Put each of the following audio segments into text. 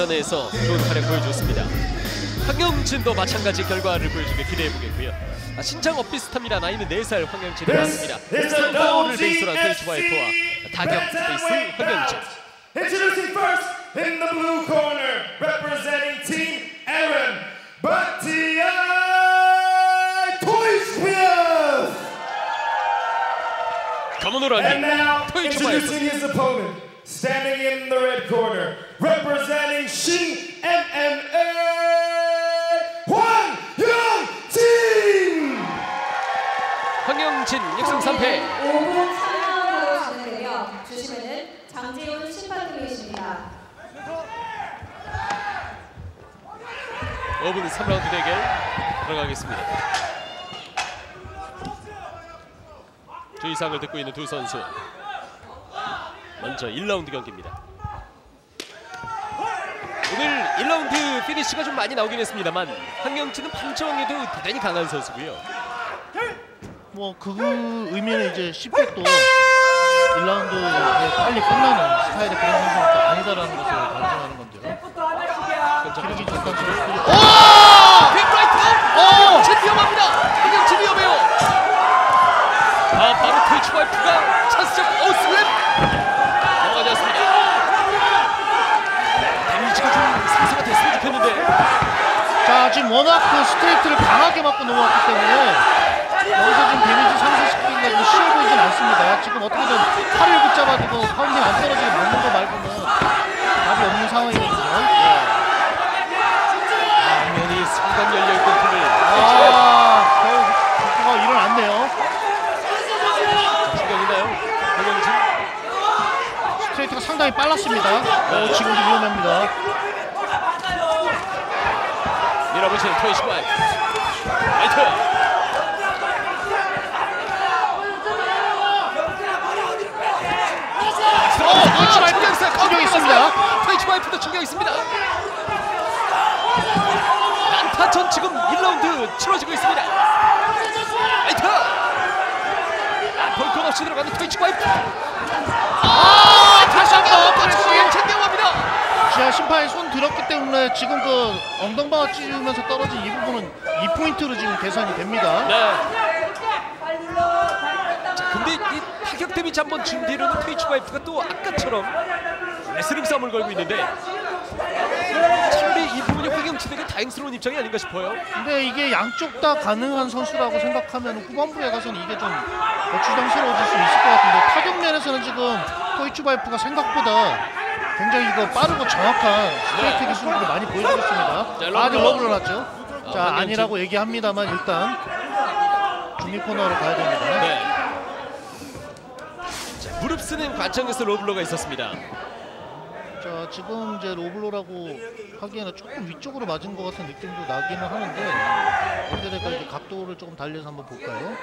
전에서 좋은 활약 보여줬습니다. 황영진도 마찬가지 결과를 보여주길 기대해보겠고요. 신장 비슷합니다. 나이는 4살 황영진이 나왔습니다. 스타워를 베이스로 한 트위치 와이프와 타격 베이스 황영진. Introducing first in the blue corner, representing Team Aaron, Bhatia Toysmith. And now introducing his opponent, standing in the red corner, representing Shin MMA, 황영진. 황영진 6승 3패. 5분 3라운드로 진행되며 주심에는 장재훈 심판위원이십니다. 5분 3라운드 대결 들어가겠습니다. 주의사항을 듣고 있는 두 선수. 먼저 1라운드 경기입니다. 오늘 1라운드 피니시가 좀 많이 나오긴 했습니다만 황영진은 판정에도 대단히 강한 선수고요. 뭐 그 의미는 이제 쉽게 또 1라운드에 빨리 끝나는 스타일의 그런 선수가 아니다라는 것을 강조하는 건데요. 기록이 잠깐 오! 빅라이트! 황영진 위험합니다! 황영진 위험해요! 바로 트위치 와이프가 찬스적 스웩! 넘어가지 않습니다. 데미지가 좀 상승이 됐으면 좋겠는데. 자, 지금 워낙 그 스트레이트를 강하게 맞고 넘어왔기 때문에 여기서 지금 데미지 상승시키기가 좀 쉬워 보이진 않습니다. 지금 어떻게든 팔을 붙잡아두고 파운딩 안 떨어지게 막는 거 말고는 답이 없는 상황이거든요. 화면이 순간 열려있던 틈을 겨우 국구가 일어났네요. 충격이나요? 황영진? 스트레이트가 상당히 빨랐습니다. 지금도 위험합니다. 밀어붙이는 트위치 와이프. 라이트! 트위치 와이프 충격이 있습니다. 트위치 와이프도 충격이 있습니다. 난타전 지금 1라운드 치러지고 있습니다. 라이트! 벌건 없이 들어가는 트위치 와이프. 다시 한번 트위치 챙겨갑니다. 자, 심판이 손 들었기 때문에 지금 그 엉덩방아 찌르면서 떨어진 이 부분은 2포인트로 지금 계산이 됩니다. 네. 자, 근데 이 타격 데미지 한번 준 뒤로는 트위치 와이프가 또 아까처럼 레슬링 싸움을 걸고 있는데 차라리 이 부분이 황영진에게 다행스러운 입장이 아닌가 싶어요. 근데 이게 양쪽 다 가능한 선수라고 생각하면 후반부에 가서는 이게 좀 부담스러워질 수 있을 것 같은데 타격 면에서는 지금 트위치 와이프가 생각보다 굉장히 이거 빠르고 정확한 스트레이트 기술을 많이 보여주고 있습니다. 아주 러브로 났죠. 자, 아니라고 얘기합니다만 일단 중립 코너로 가야 됩니다. 네. 자, 무릎 쓰는 과정에서 로블러가 있었습니다. 자, 지금 이제 로블로라고 하기에는 조금 위쪽으로 맞은 것 같은 느낌도 나기는 하는데 어떻게 될까 이제 각도를 조금 달려서 한번 볼까요?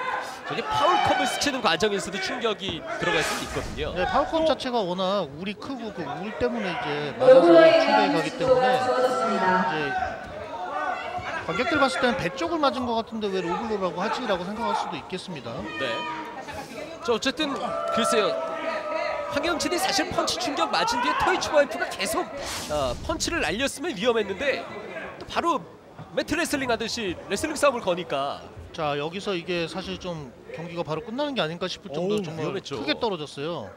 저게 파울컵을 스치는 과정에서도 충격이 들어갈 수도 있거든요. 네, 파울컵 자체가 워낙 울이 크고 그 울 때문에 이제 맞아서 충격이 가기 때문에 이제 관객들 봤을 때는 배 쪽을 맞은 것 같은데 왜 로블로라고 하지라고 생각할 수도 있겠습니다. 네. 자, 어쨌든 글쎄요. 황영진이 사실 펀치 충격 맞은 뒤에 트위치 와이프가 계속 펀치를 날렸으면 위험했는데 또 바로 매트 레슬링 하듯이 레슬링 싸움을 거니까. 자, 여기서 이게 사실 좀 경기가 바로 끝나는 게 아닌가 싶을 정도로 정말 위험했죠. 크게 떨어졌어요.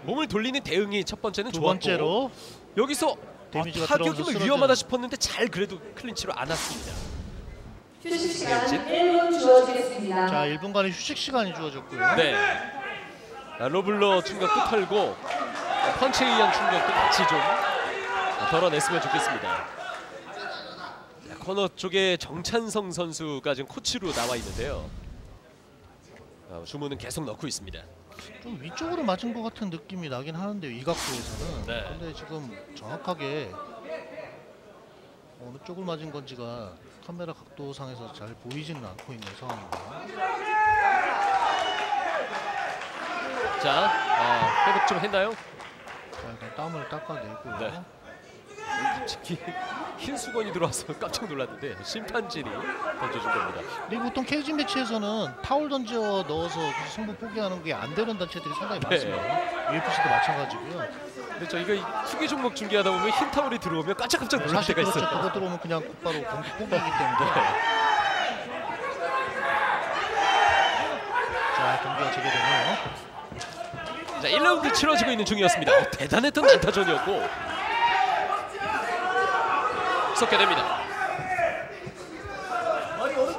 몸을 돌리는 대응이 첫 번째는 두 좋았고 번째로 여기서 데미지가 타격이면 들어오면서 위험하다 싶었는데 잘 그래도 클린치로 안았습니다. 휴식 시간 1분 주어지겠습니다. 자, 1분간의 휴식 시간이 주어졌고요. 네. 로블러 충격도 털고 펀치에 의한 충격도 같이 좀 덜어냈으면 좋겠습니다. 자, 코너 쪽에 정찬성 선수가 지금 코치로 나와 있는데요. 주문은 계속 넣고 있습니다. 좀 위쪽으로 맞은 것 같은 느낌이 나긴 하는데요, 이 각도에서는. 네. 근데 지금 정확하게 어느 쪽을 맞은 건지가 카메라 각도상에서 잘 보이지는 않고 있는 상황입니다. 자, 회복 좀 했나요? 자, 일단 땀을 닦아내고요. 네. 특히 흰 수건이 들어와서 깜짝 놀랐는데 심판진이 던져준 겁니다. 그리고 보통 케이지 매치에서는 타올 던져 넣어서 승부 포기하는 게 안 되는 단체들이 상당히 많습니다. UFC도 마찬가지고요. 근데 저희가 이 투기 종목 중계하다 보면 흰 타월이 들어오면 깜짝깜짝 놀랄 사실 때가 그렇죠. 있어요. 그거 들어오면 그냥 곧바로 경기 포기이기 때문에. 자, 경기가 재개되네요. 자, 1라운드 치러지고 있는 중이었습니다. 대단했던 난타전이었고 섞게 됩니다.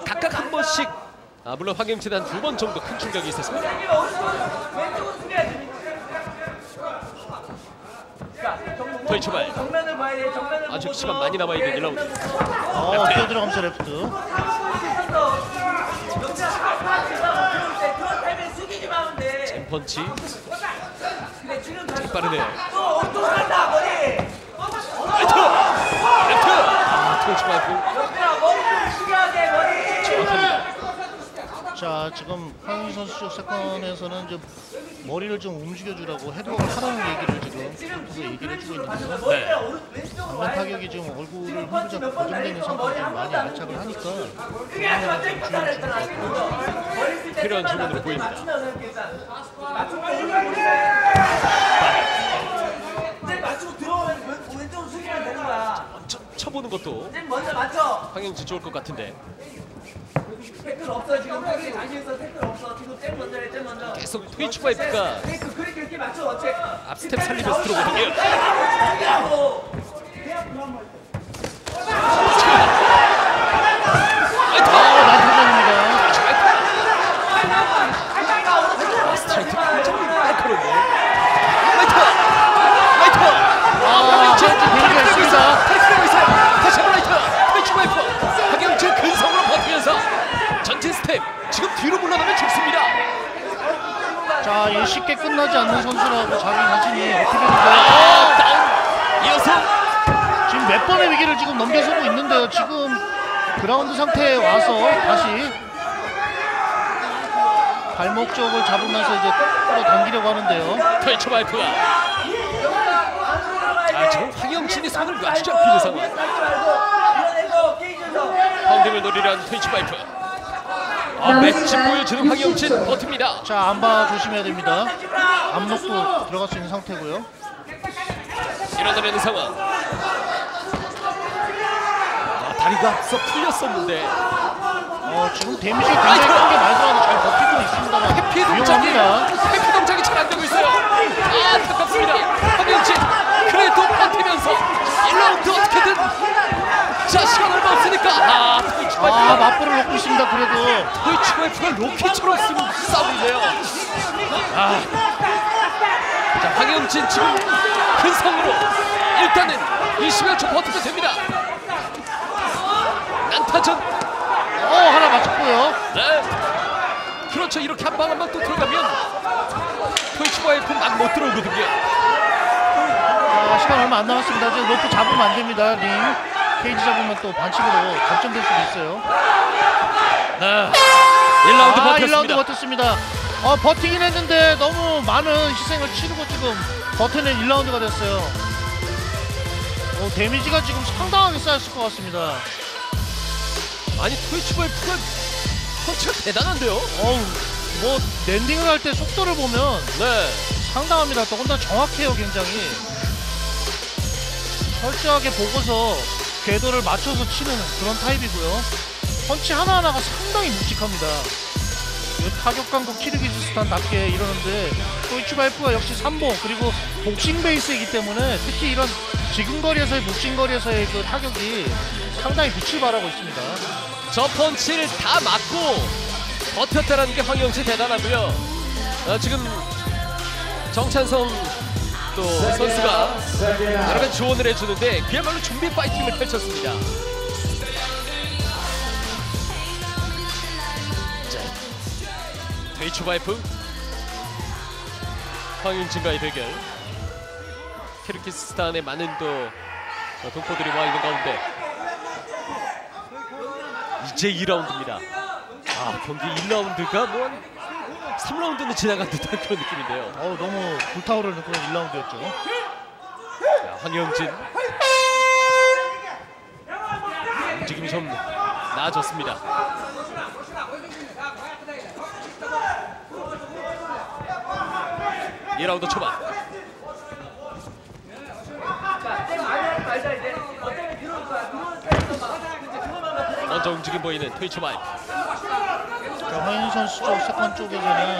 각각 한 번씩 물론 황영진 한 2번 정도 큰 충격이 있었습니다. 토이 출발. 아직 시간 많이 남아있는 1라운드. 뛰어 들어가면서 레프트. 잼펀치 되게 빠르네요. 라이트! 레프트! 토이 출발. 정확합니다. 자, 지금 황희 선수 쪽 세컨에서는 이제 머리를 좀 움직여주라고 헤드워크 하라는 얘기를 지금 프로도 얘기를 해주고 있는데요. 네. 반면 타격이 지금 얼굴을 흔들자 고정되어 있는 상태에서 좀 많이 안착을 하니까 그거는 좀 주의를 주는 것 같고요. 필요한 주문으로 보입니다. 먼저 쳐보는 것도 황영진 좋을 것 같은데 태클 없어 지금 태클 자신 있어 태클 없어 지금 잼 먼저 해 잼 먼저 계속 트위치 파이프가 그렇게 이렇게 맞춰 어째 앞스텝 살리면서 들어오거든요. 스트라이크 굉장히 날카로운데 라이트! 경기가 있습니다. 테이크가 있어요. 다시 한번 라이트! 트위치 파이프! 황영진 근성으로 버티면서 전진 스텝 지금 뒤로 물러나면 죽습니다. 자, 이 쉽게 끝나지 않는 선수라고 자기 자신이 어떻게 될까요? 다운! 이어서 지금 몇 번의 위기를 지금 넘겨서고 있는데요. 지금 그라운드 상태에 와서 다시 발목 쪽을 잡으면서 이제 끌어당기려고 하는데요. 트위치 파이프가 지금 황영진이 손을 놔주지 않고 있는 상황. 파운딩을 노리려는 트위치 파이프. 맷집 보여주는 황영진 버팁니다. 자, 안바 조심해야 됩니다. 암록도 들어갈 수 있는 상태고요. 일어나려는 상황. 다리가 앞서 풀렸었는데 지금 데미지가 굉장히 큰 게 말도 잘 버티고 있습니다만 회피 동작이 위험합니다. 회피 동작이 잘 안 되고 있어요. 안타깝습니다. 황영진 그래도 버티면서 1라운드 어떻게든 자 시간 얼마 없으니까 트위치 파이프가 맞불을 놓고 있습니다. 그래도 트위치 파이프가 로켓처럼 싸우는데요. 자 황영진 지금 근성으로 일단은 20여 초 버티면 됩니다. 난타전 하나 맞췄고요. 네. 그렇죠. 이렇게 한 방 한 방 또 들어가면 트위치 파이프 막 못 들어오거든요. 자, 시간 얼마 안 남았습니다. 지금 로프 잡으면 안 됩니다. 링 케이지 잡으면 또 반칙으로 접전될 수도 있어요. 네. 1라운드 버텼습니다. 1라운드 버텼습니다. 버티긴 했는데 너무 많은 희생을 치르고 지금 버텨낸 1라운드가 됐어요. 데미지가 지금 상당하게 쌓였을 것 같습니다. 아니 트위치 파이프가 펀치가 대단한데요. 뭐 랜딩을 할 때 속도를 보면 네. 상당합니다. 더군다나 정확해요. 굉장히 철저하게 보고서 궤도를 맞춰서 치는 그런 타입이고요. 펀치 하나하나가 상당히 묵직합니다. 타격 강국 키르기즈스탄답게 이러는데 트위치 파이프가 역시 삼보 그리고 복싱 베이스이기 때문에 특히 이런 지근거리에서의 복싱거리에서의 그 타격이 상당히 빛을 발하고 있습니다. 저 펀치를 다 맞고 버텼다는 게 황영진 대단하고요. 지금 정찬성 또 선수가 여러 가지 조언을 해주는데 그야말로 준비 파이팅을 펼쳤습니다. 자, 트위치 파이프 황영진과의 대결. 키르기스스탄에 많은 또 동포들이 와 있는 가운데 이제 2라운드입니다. 경기 1라운드가 뭐 3라운드는 지나간 듯한 그런 느낌인데요. 너무 불타오르는 그런 1라운드였죠. 자, 황영진 움직임이 좀 나아졌습니다. (2라운드) 초반 움직임 보이는 트위치바이프. 황인 선수 쪽 세컨 쪽에서는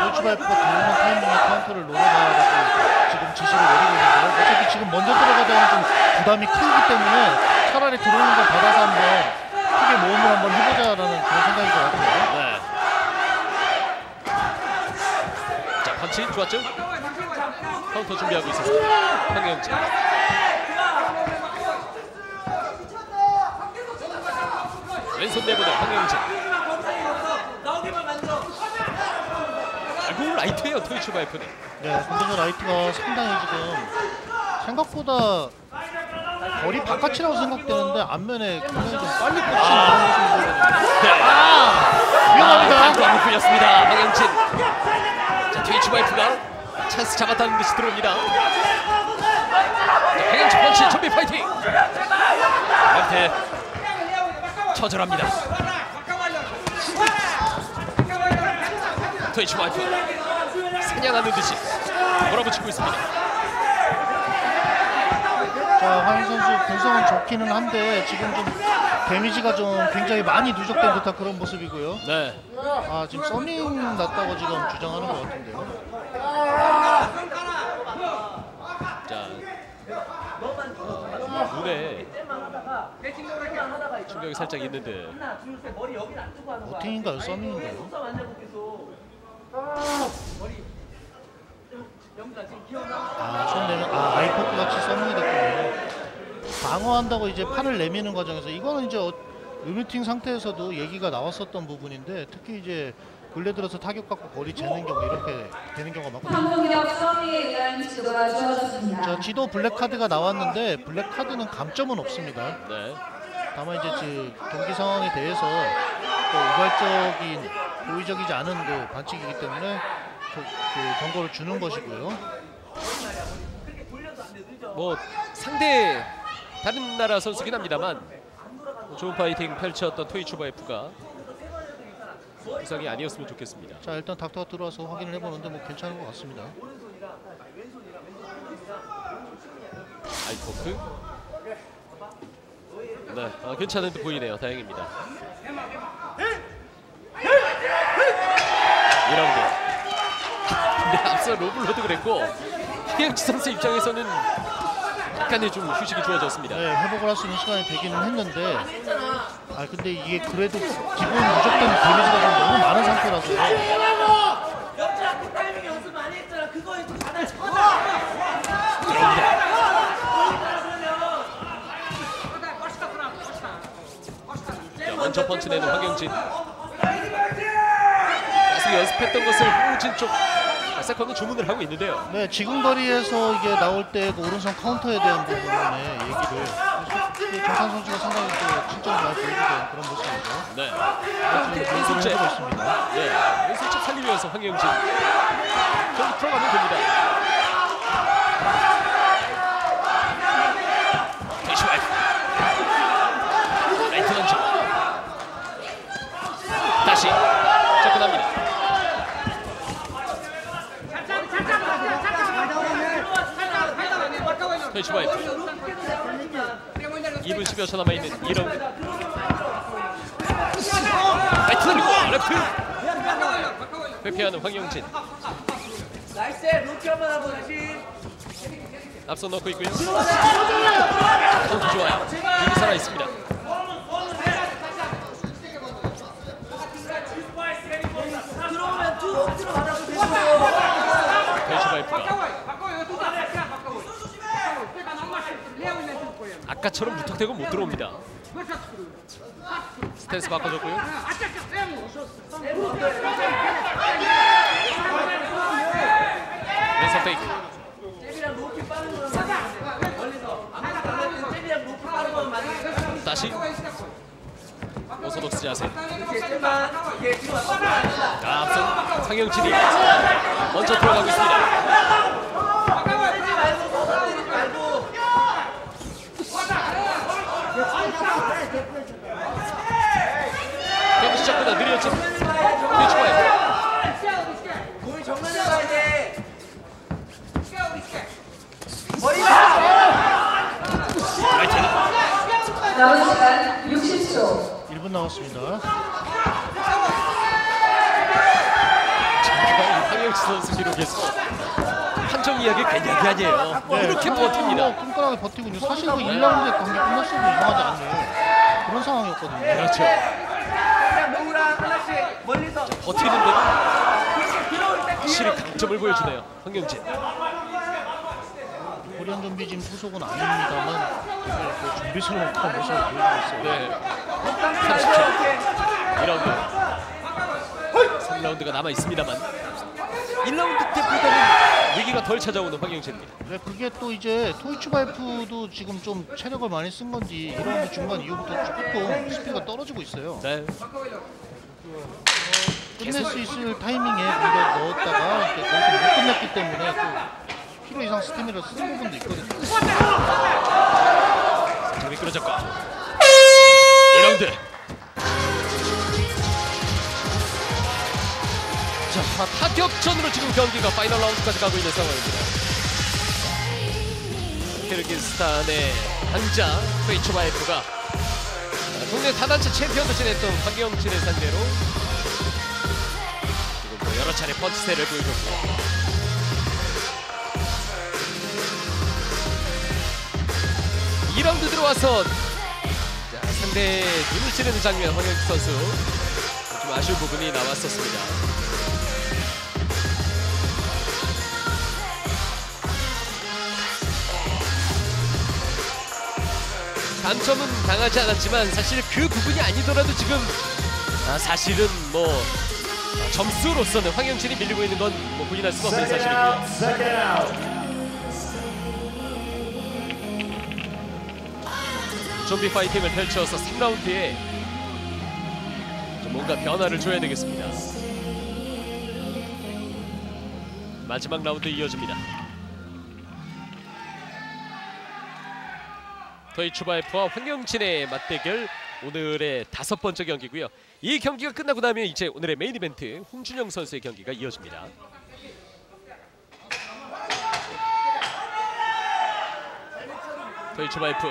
트위치바이프가 들어오는 타이밍에 카운터를 노려가지고 지금 지시를 내리고 있는데요. 어차피 지금 먼저 들어가다가 좀 부담이 크기 때문에 차라리 들어오는 걸 받아서 한번 크게 모험을 한번 해보자라는 그런 생각인 것 같아요. 네. 자, 펀치 좋았죠? 카운터 준비하고 있었습니다. 황영진. 왼손 내보내 황영진. 아이고 라이트예요 트위치바이프는. 네, 근데 저 라이트가 상당히 지금 생각보다 거리 바깥이라고 생각되는데 앞면에 굉장히 좀 빨리 꽂히는 그런 모습을 보이거든요. 네. 위험합니다. 또 한번 풀렸습니다. 황영진. 자, 트위치바이프가 찬스 잡았다는 듯이 들어옵니다. 자, 황영진 펀치 준비 파이팅. 라이트 처절합니다. 트위치바이프 사냥하는 듯이 몰아붙이고 있습니다. 자, 황인 선수 근성은 좋기는 한데 지금 좀 데미지가 좀 굉장히 많이 누적된 듯한 그런 모습이고요. 네. 아, 지금 서밍 났다고 지금 주장하는 것 같은데요. 자, 눈에 충격이 살짝 있는데. 버팅인가요? 서밍인가요? 손 내면 아이포크 같이 서밍이 됐군요. 방어한다고 이제 팔을 내미는 과정에서 이거는 이제 리미팅 상태에서도 얘기가 나왔었던 부분인데 특히 이제 근래 들어서 타격받고 거리 재는 경우 이렇게 되는 경우가 많거든요. 판독력 서비에 의한 지도가 주어졌습니다. 자, 지도 블랙 카드가 나왔는데 블랙 카드는 감점은 없습니다. 네. 다만 이제 경기 상황에 대해서 또 우발적인 고의적이지 않은 그 반칙이기 때문에 그 경고를 주는 것이고요. 뭐 상대 다른 나라 선수긴 합니다만 좋은 파이팅 펼쳤던 트위치바이프가 부상이 아니었으면 좋겠습니다. 자, 일단 닥터가 들어와서 확인을 해보는데 뭐 괜찮은 것 같습니다. 아이포크. 네, 괜찮은 듯 보이네요. 다행입니다. 2라운드. 근데 앞서 로블로드 그랬고 황영진 선수 입장에서는 약간의 좀 휴식이 주어졌습니다. 네, 회복을 할 수 있는 시간이 되기는 했는데 근데 이게 그래도 기본 누적된 데미지가 좀 너무 많은 상태라서 타이밍 연습 많이 했잖아. 그거에 좀 받아. 자, 먼저 펀치 내는 황영진. 계속 연습했던 것을 황영진 쪽 세컨드 주문을 하고 있는데요. 네, 지금 거리에서 이게 나올 때 그 오른손 카운터에 대한 부분의 얘기를 정찬 선수가 상당히 또 진짜로 많이 보여주는 그런 모습이죠. 네. 지금 왼손째. 하고 있습니다. 네. 왼손째 살리면서 황영진. 저기 들어가면 됩니다. 트위치바이프. 라이트 던지. 다시 접근합니다. 트위치바이프. 2분 10여 초 남아있는 2라운드. 라이트 돌리고 레프트. 회피하는 황영진. 나이스. 로키 한번 하고 다시. 앞서 넣고 있고요. 카운트 좋아요. 여기 살아있습니다. 들어오면 쭉 들어가라고 되고. 트위치바이프가 아까처럼 무턱대고 못 들어옵니다. 스탠스 바꿔줬고요. 왼손 페이크. 다시 오소독스 자세. 앞선 황영진이 먼저 들어가고 있습니다. 경기 시작보다 느려진 트위치바이프. 공이 정면에 가야 돼. 남은 시간 60초. 1분 남았습니다. 황영진 선수 기록에서 판정 이야기 괜히 아니에요. 이렇게 버팁니다. 끈끈하게 버티군요. 사실 그 1라운드에 경기 끝났어도 이상하지 않네요. 그런 상황이었거든요. 그렇죠. 누구랑 하나씩 멀리서 버티는데도 확실히 강점을 보여주네요. 황영진. 코리안 좀비짐 소속은 아닙니다만 되게 그 준비스러운 그런 모습을 보여주고 있어요. 네. 30초. 2라운드. 3라운드가 남아 있습니다만 1라운드 때보다는 위기가 덜 찾아오는 황영진입니다. 네, 그게 또 이제 토이치바이프도 지금 좀 체력을 많이 쓴 건지 1라운드 중반 이후부터 조금 스피드가 떨어지고 있어요. 네. 끝낼 수 있을 타이밍에 먼저 넣었다가 이렇게 거기서 못 끝냈기 때문에 또 필요 이상 스태미나를 쓰는 부분도 있거든요. 자, 미끄러졌고 2라운드. 자, 타격전으로 지금 경기가 파이널 라운드까지 가고 있는 상황입니다. 키르기스탄의 강자 토이치바이프가 국내 타단체 챔피언도 지냈던 황영진을 상대로 지금 뭐 여러 차례 펀치세를 보여줬고 2라운드 들어와서 자, 상대의 눈을 찌르는 장면 황영진 선수 좀 아쉬운 부분이 나왔었습니다. 감점은 당하지 않았지만 사실 그 부분이 아니더라도 지금 사실은 뭐 점수로서는 황영진이 밀리고 있는 건 뭐 부인할 수가 없는 사실이고요. 좀비 파이팅을 펼쳐서 3라운드에 좀 뭔가 변화를 줘야 되겠습니다. 마지막 라운드 이어집니다. 토이치바이프와 황영진의 맞대결 오늘의 5번째 경기고요. 이 경기가 끝나고 나면 이제 오늘의 메인 이벤트 홍준영 선수의 경기가 이어집니다. 토이치바이프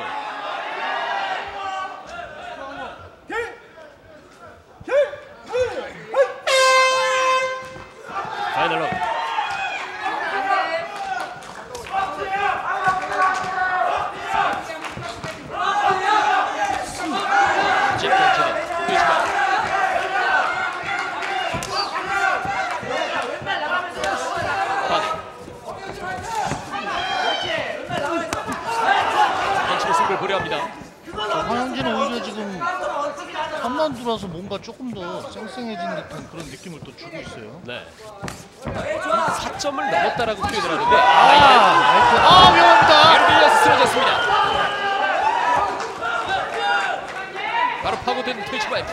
파이널 라운드. 펀치로 승부를 보려합니다. 황영진은 오히려 지금 3라운드라서 뭔가 조금 더 쌩쌩해진 듯한 그런 느낌을 또 주고 있어요. 네. 4점을 넘었다라고 표현을 하는데 위험합니다. 에르빌리아스 쓰러졌습니다. 바로 파고든 토이치바이프.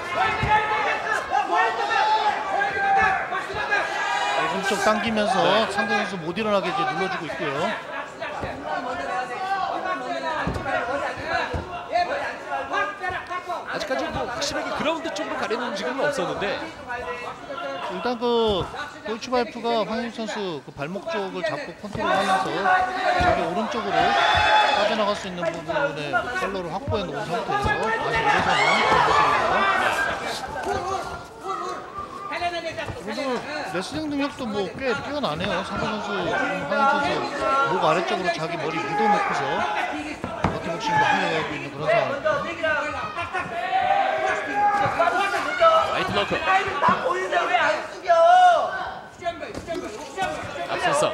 오른쪽 당기면서 상대 선수 못 일어나게 이제 눌러주고 있고요. 아직까지 뭐 확실하게 그라운드 쪽으로 가려는 움직임은 없었는데 일단 그 토이치바이프가 황영진 선수 그 발목 쪽을 잡고 컨트롤하면서 저기 오른쪽으로 빠져나갈 수 있는 부분에 컬러를 확보해 놓은 상태에서 다시 일어서는 그런 모습이고요. 그리고 레슬링 능력도 뭐 꽤 뛰어나네요. 상대 선수 황영진 선수 목 아래쪽으로 자기 머리 묻어놓고서 버티복싱도 하려고 있는 그런 상황입니다. 라이트 너클. 앞서서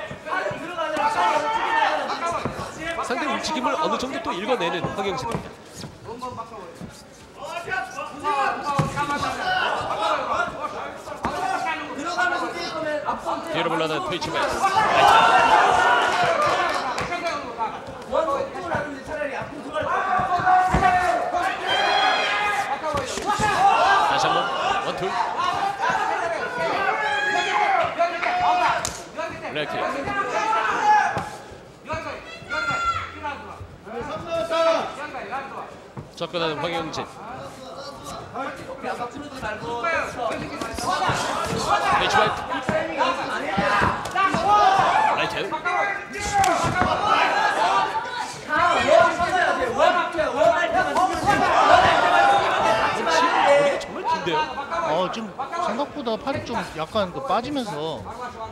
상대 움직임을 어느 정도 또 읽어내는 황영진입니다. 뒤로 물러난 토이치바이프. 다시 한번 원투. 레이킥. 접근하는 황영진. 토이치바이프. 라이트. 지금 생각보다 팔이 좀 약간 빠지면서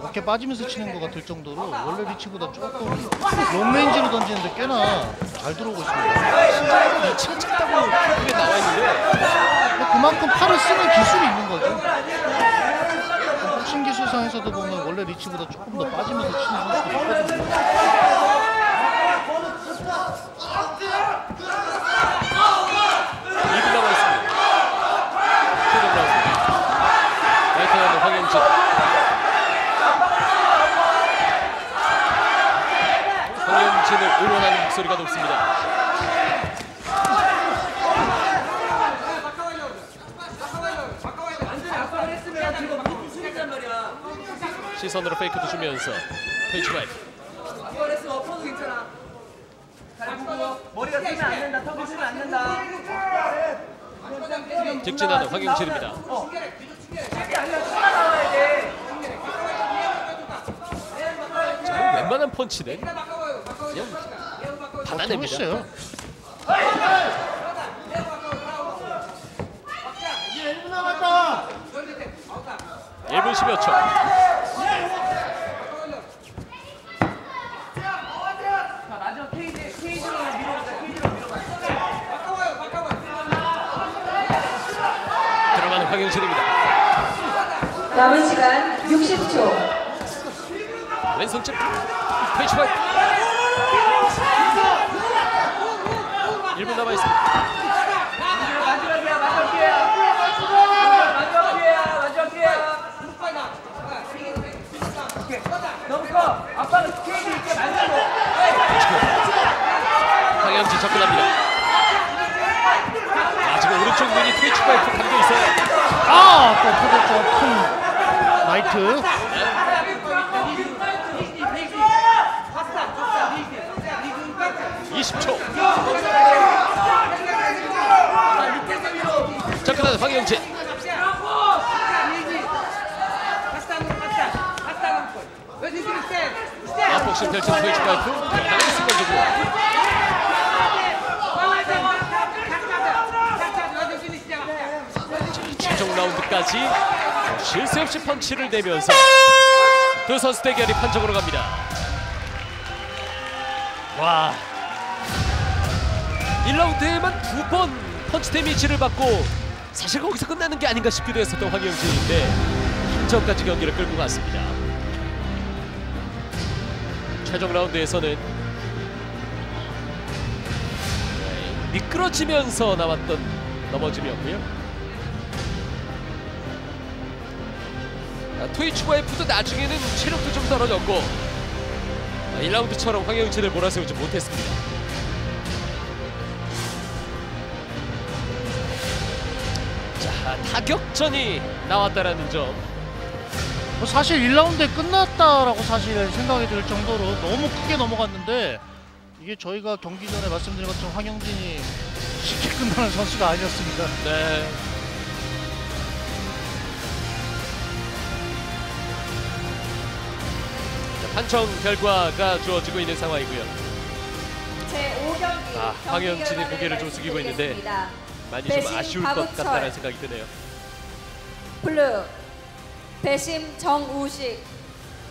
어깨 빠지면서 치는 것 같을 정도로 원래 리치보다 조금 롱레인지로 던지는데 꽤나 잘 들어오고 있습니다. 신장이 리치가 작다고 그게 나와 있는데 그만큼 팔을 쓰는 기술이 있는 거죠. 복싱 기술상에서도 보면 원래 리치보다 조금 더 빠지면서 치는 선수도 있거든요. 2분 남아있습니다. 최종 라운드. 라이트하는 황영진. 황영진을 응원하는 목소리가 높습니다. 시선으로 페이크도 주면서 페이지 와이프. 엎어도 괜찮아. 머리가 쓰면 안 된다. 턱을 쓰면 안 된다. 직진하는 황영진입니다. 자, 웬만한 펀치는 그냥 받아냅니다. 했어요. 1분 10여 초. 마지막 케이지로 밀어보자. 들어가는 황영진입니다. 남은 시간 60초. 왼손집 페이지 와이프. 1분 남아있습니다. 마지막 기회야. 너무 커. 아빠는 케이지 있게 만들어. 황영진 접근합니다. 지금 오른쪽 눈이 트위치 와이프 감겨 있어요. 또 큰 라이트. 20초. 접근하는 황영진. 앞복싱 펼치는 트위치 와이프. 하나의 순간적으로. 최종 라운드까지 쉴 새 없이 펀치를 내면서 두 선수 대결이 판정으로 갑니다. 와, 1라운드에만 2번 펀치 데미지를 받고 사실 거기서 끝나는 게 아닌가 싶기도 했었던 황영진인데 한점까지 경기를 끌고 갔습니다. 최종 라운드에서는 미끄러지면서 나왔던 넘어짐이었고요. 트위치 와이프도 나중에는 체력도 좀 떨어졌고 1라운드처럼 황영진을 몰아세우지 못했습니다. 자, 타격전이 나왔다라는 점. 사실 1라운드에 끝났다라고 사실 생각이 들 정도로 너무 크게 넘어갔는데 이게 저희가 경기 전에 말씀드린 것처럼 황영진이 쉽게 끝나는 선수가 아니었습니다. 네. 판정 결과가 주어지고 있는 상황이고요. 제5경기 황영진이 고개를 좀 숙이고 있는데 많이 좀 아쉬울 것 같다는 생각이 드네요. 블루 배심 정우식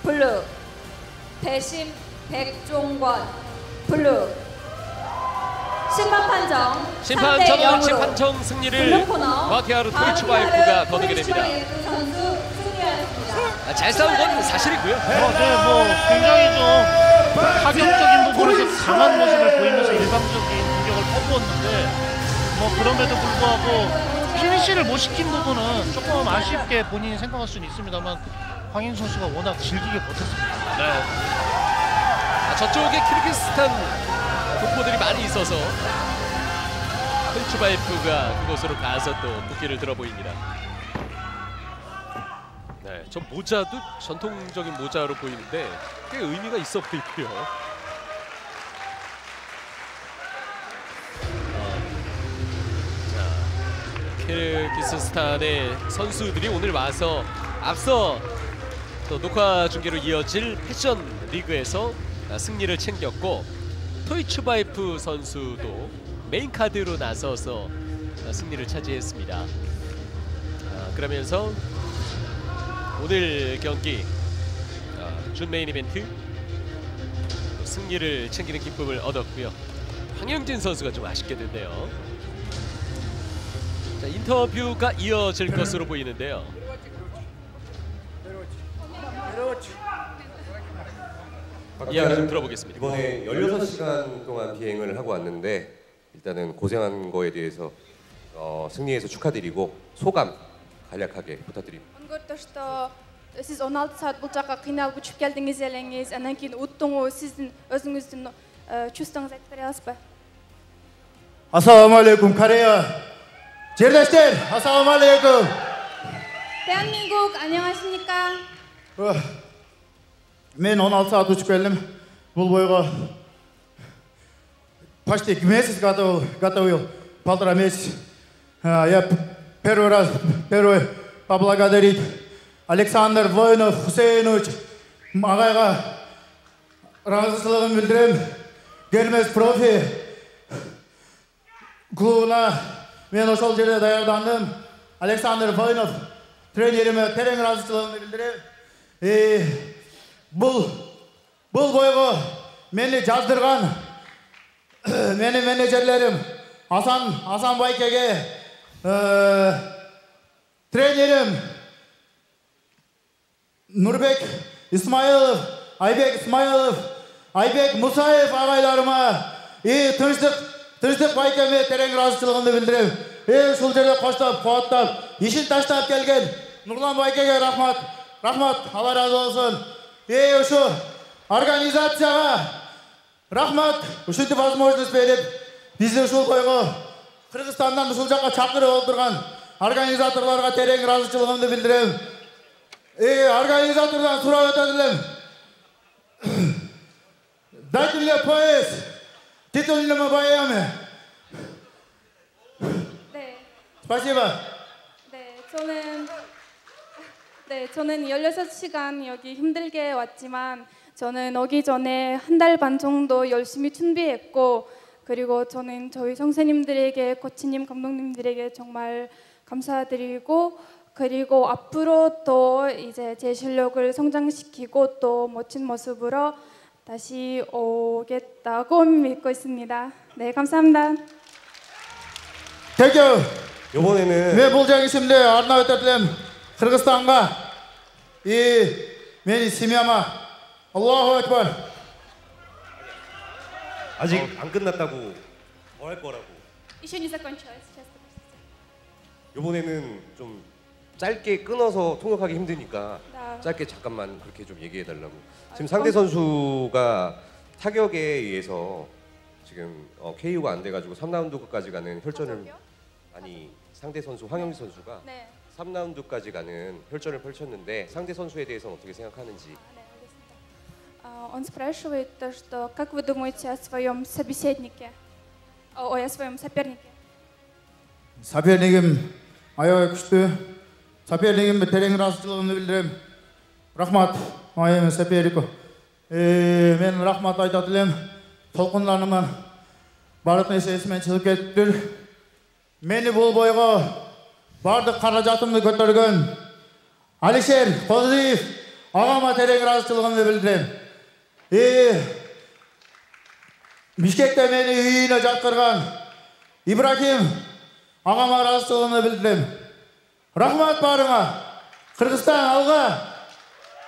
블루 배심 백종권 블루 심판 판정 심판 3대 전원 0으로 판정 승리를 블루 코너 마키아루 트위치 와이프가 거두게 됩니다. 선수 승리하였습니다. 잘 싸운 건 사실이고요. 뭐 굉장히 좀 타격적인 부분에서 강한 모습을 보이면서 일방적인 공격을 퍼부었는데 뭐 그럼에도 불구하고 피니시를 못 시킨 부분은 조금 아쉽게 본인이 생각할 수는 있습니다만 황인 선수가 워낙 질기게 버텼습니다. 네. 저쪽에 키르기스탄 동포들이 많이 있어서 트위치 와이프가 그곳으로 가서 또 국기를 들어 보입니다. 네, 저 모자도 전통적인 모자로 보이는데 꽤 의미가 있어 보이고요. 자, 키르기스스탄의 선수들이 오늘 와서 앞서 또 녹화 중계로 이어질 패션 리그에서 승리를 챙겼고 트위치 와이프 선수도 메인 카드로 나서서 승리를 차지했습니다. 그러면서 오늘 경기 준 메인 이벤트 승리를 챙기는 기쁨을 얻었고요. 황영진 선수가 좀 아쉽게 됐네요. 자, 인터뷰가 이어질 것으로 보이는데요. 이야기 좀 들어보겠습니다. 이번에 16시간 동안 비행을 하고 왔는데 일단은 고생한 거에 대해서 승리해서 축하드리고 소감 간략하게 부탁드립니다. Өнгөр төштө siz 16 saat бұл жаққа қиналып ұшып келдіңіз елеңіз, анан кейін уттыңыз, сіздің өзіңіздің чувствоңыз айтып бере аласыз ба? Ассалаумалейкум, Корея. Жерлештер, ассалаумалейкум. 대한민국 안녕하십니까? Мен 16 saat ұшып келдім. Бұл бойға почти месяц готовил, 1,5 месяца. Я первый поблагодарить Александр Воинов Хусейнович ағайға разышылығын білдірем. Гермес профи клубына мен ошол жерде даярдандым. Александр Воинов тренериме терең разышылығын білдірем. Бұл бойғы мені жаздырған менің менеджерлерім Асан Байкеге, тренерім Нұрбек Исмайлов, Айбек Исмайлов, Айбек Мұсаев ағайларыма Тыныштық Байкеме терең разышылығымды білдірем. Сол жерде қоштап, қуаттап, ешін таштап келген Нұрлан Байкеге рахмат, Алла разы болсын. Ушу организацияға рахмат, ушинтип возможность берип, бизди ушул койго Кыргызстандан ушул жакка чакырып отурган организаторлорго терең ыраазычылыгымды билдирем. Организатордан сурап өтөт элем. Дайте мне пояс, титульному боями. 네. Спасибо. 저는 16시간 여기 힘들게 왔지만 저는 오기 전에 한 달 반 정도 열심히 준비했고 그리고 저는 저희 선생님들에게 코치님, 감독님들에게 정말 감사드리고 그리고 앞으로 또 이제 제 실력을 성장시키고 또 멋진 모습으로 다시 오겠다고 믿고 있습니다. 네, 감사합니다. Thank you. 이번에는 мен бұл жеңісімде арнап өтетілем Қырғызстанға менің семьяма Аллаху акбар. 아직 안 끝났다고 뭐 할 거라고. Еще не закончилось. Сейчас. 이번에는 좀 짧게 끊어서 통역하기 힘드니까 네. 짧게 잠깐만 그렇게 좀 얘기해 달라고. 지금 상대 선수가 타격에 의해서 지금 KO가 안 돼가지고 3라운드까지 가는 혈전을 아니 상대 선수 황영진 선수가 네. 3라운드까지 가는 혈전을 펼쳤는데 상대 선수에 대해서는 어떻게 생각하는지. Он спрашивает то, что как вы думаете о своем собеседнике, о своем сопернике? Сопернигим аябай күчтүү. Сопернигимге терең ыраазычылыгымды билдирем. Рахмат моему сопернику. Мен рахмат айтат элем. Толкунларыман бардык нерсе эсимен чыгып кетиптир. Мени бул бойго бардык каражатымды көтөргөн Алишер Козиев агама терең ыраазычылыгымды билдирем. Бишкекте мени үйүнө жаткырган Ибрахим агама ыраазычылыгымды билдирем. Рахмат барыңа. Кыргызстан алга.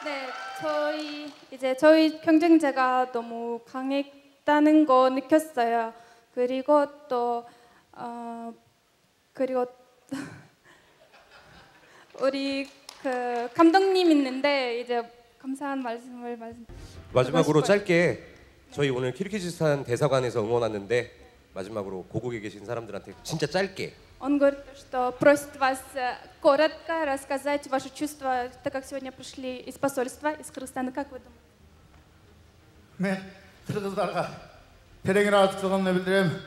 네, 저희 경쟁자가 너무 강했다는 거 느꼈어요. 그리고 또 우리 그 감독님 있는데 이제 감사한 말씀을 마지막으로 짧게 저희 오늘 키르기즈스탄 대사관에서 응원 왔는데 마지막으로 고국에 계신 사람들한테 진짜 짧게. Он говорит, что просит вас коротко рассказать ваши чувства, так как сегодня пришли из посольства, из Кыргызстана. Как вы думаете? Мен кыргыздарға терең ыраазычылыгымды билдирем.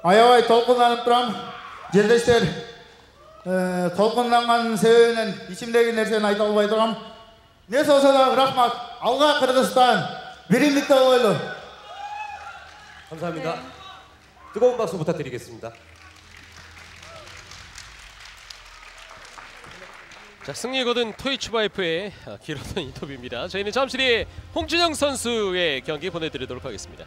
Аябай толкунланып турам. Жерлештер, толкунланган себебинен ичимдеги нерсени айта албай турам. Не болсо да рахмат. Алга Кыргызстан. Биримдикте болойлу. 감사합니다. 뜨거운 박수 부탁드리겠습니다. 자, 승리 거둔 토이치바이프의 길었던 인터뷰입니다. 저희는 잠시 뒤에 홍준영 선수의 경기 보내드리도록 하겠습니다.